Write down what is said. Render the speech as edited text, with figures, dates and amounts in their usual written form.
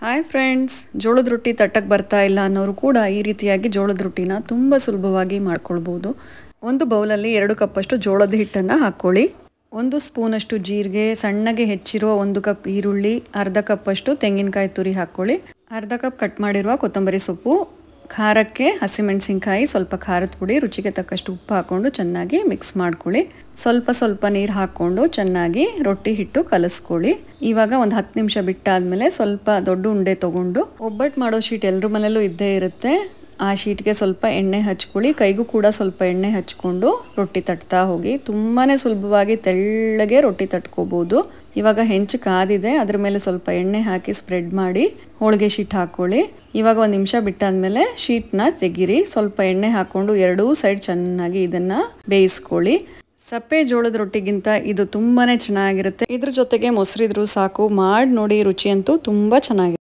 Hi friends, ಜೋಳದ ರೊಟ್ಟಿ ತಟ್ಟಕ್ಕೆ ಬರ್ತಾ ಇಲ್ಲ ಅನ್ನೋರು ಕೂಡ ಈ ರೀತಿಯಾಗಿ ಜೋಳದ ರೊಟ್ಟಿನ ತುಂಬ ಸುಲಭವಾಗಿ ಮಾಡ್ಕೊಳ್ಬೋದು. ಒಂದು ಬೌಲಲ್ಲಿ 2 ಕಪ್ಪಷ್ಟು ಜೋಳದ ಹಿಟ್ಟನ್ನು ಹಾಕ್ಕೊಳ್ಳಿ. 1 ಸ್ಪೂನಷ್ಟು ಜೀರಿಗೆ, ಸಣ್ಣಗೆ ಹೆಚ್ಚಿರುವ 1 ಕಪ್ ಈರುಳ್ಳಿ, ಅರ್ಧ ಕಪ್ಪಷ್ಟು ತೆಂಗಿನಕಾಯಿ ತುರಿ ಹಾಕ್ಕೊಳ್ಳಿ. ಅರ್ಧ ಕಪ್ ಕಟ್ ಮಾಡಿರುವ ಕೊತ್ತಂಬರಿ ಸೊಪ್ಪು, ಖಾರಕ್ಕೆ ಹಸಿಮೆಣಸಿನ್ಕಾಯಿ, ಸ್ವಲ್ಪ ಖಾರದ ಪುಡಿ, ರುಚಿಗೆ ತಕ್ಕಷ್ಟು ಉಪ್ಪು ಹಾಕ್ಕೊಂಡು ಚೆನ್ನಾಗಿ ಮಿಕ್ಸ್ ಮಾಡ್ಕೊಳ್ಳಿ. ಸ್ವಲ್ಪ ನೀರು ಹಾಕ್ಕೊಂಡು ಚೆನ್ನಾಗಿ ರೊಟ್ಟಿ ಹಿಟ್ಟು ಕಲಿಸ್ಕೊಳ್ಳಿ. ಇವಾಗ ಒಂದು 10 ನಿಮಿಷ ಬಿಟ್ಟಾದ್ಮೇಲೆ ಸ್ವಲ್ಪ ದೊಡ್ಡ ಉಂಡೆ ತಗೊಂಡು, ಒಬ್ಬಟ್ಟು ಮಾಡೋ ಶೀಟ್ ಎಲ್ಲರ ಮನೆಯಲ್ಲೂ ಇದ್ದೇ ಇರುತ್ತೆ, ಆ ಶೀಟ್ಗೆ ಸ್ವಲ್ಪ ಎಣ್ಣೆ ಹಚ್ಕೊಳ್ಳಿ. ಕೈಗೂ ಕೂಡ ಸ್ವಲ್ಪ ಎಣ್ಣೆ ಹಚ್ಕೊಂಡು ರೊಟ್ಟಿ ತಟ್ತಾ ಹೋಗಿ. ತುಂಬಾ ಸುಲಭವಾಗಿ ತೆಳ್ಳಗೆ ರೊಟ್ಟಿ ತಟ್ಕೋಬೋದು. ಇವಾಗ ಹೆಂಚು ಕಾದಿದೆ, ಅದ್ರ ಮೇಲೆ ಸ್ವಲ್ಪ ಎಣ್ಣೆ ಹಾಕಿ ಸ್ಪ್ರೆಡ್ ಮಾಡಿ ಹೋಳಿಗೆ ಶೀಟ್ ಹಾಕ್ಕೊಳ್ಳಿ. ಇವಾಗ 1 ನಿಮಿಷ ಬಿಟ್ಟಾದ್ಮೇಲೆ ಶೀಟ್ನ ತೆಗೀರಿ. ಸ್ವಲ್ಪ ಎಣ್ಣೆ ಹಾಕ್ಕೊಂಡು ಎರಡೂ ಸೈಡ್ ಚೆನ್ನಾಗಿ ಇದನ್ನು ಬೇಯಿಸ್ಕೊಳ್ಳಿ. ಸಪ್ಪೆ ಜೋಳದ ರೊಟ್ಟಿಗಿಂತ ಇದು ತುಂಬಾ ಚೆನ್ನಾಗಿರುತ್ತೆ. ಇದ್ರ ಜೊತೆಗೆ ಮೊಸರಿದ್ರು ಸಾಕು. ಮಾಡಿ ನೋಡಿ, ರುಚಿ ಅಂತೂ ತುಂಬ ಚೆನ್ನಾಗಿರುತ್ತೆ.